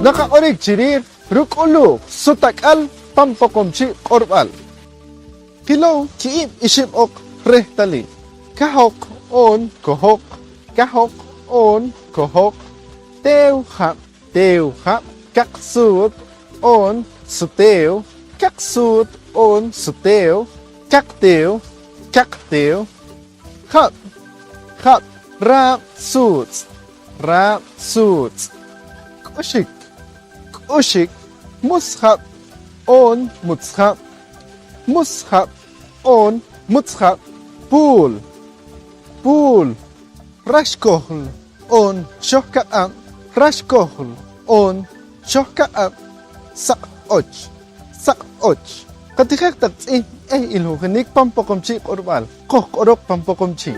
Naka-orig chirir, rukulo, sutakal, pampokomchi, korbal. Kilo, kiim isim ok, rehtali. Kahok, on, kohok. Kahok, on, kohok. Teo, hap, kaksut, on, suteo. Kaksut, on, suteo. Kakteo, hap, rap, suits, kushik, mushap, on, mushap, pool, rashkohl, on, shohkaam, sak-och. Katikak tak ilhukanik pampokomchi korbal, kok orok pampokomchi.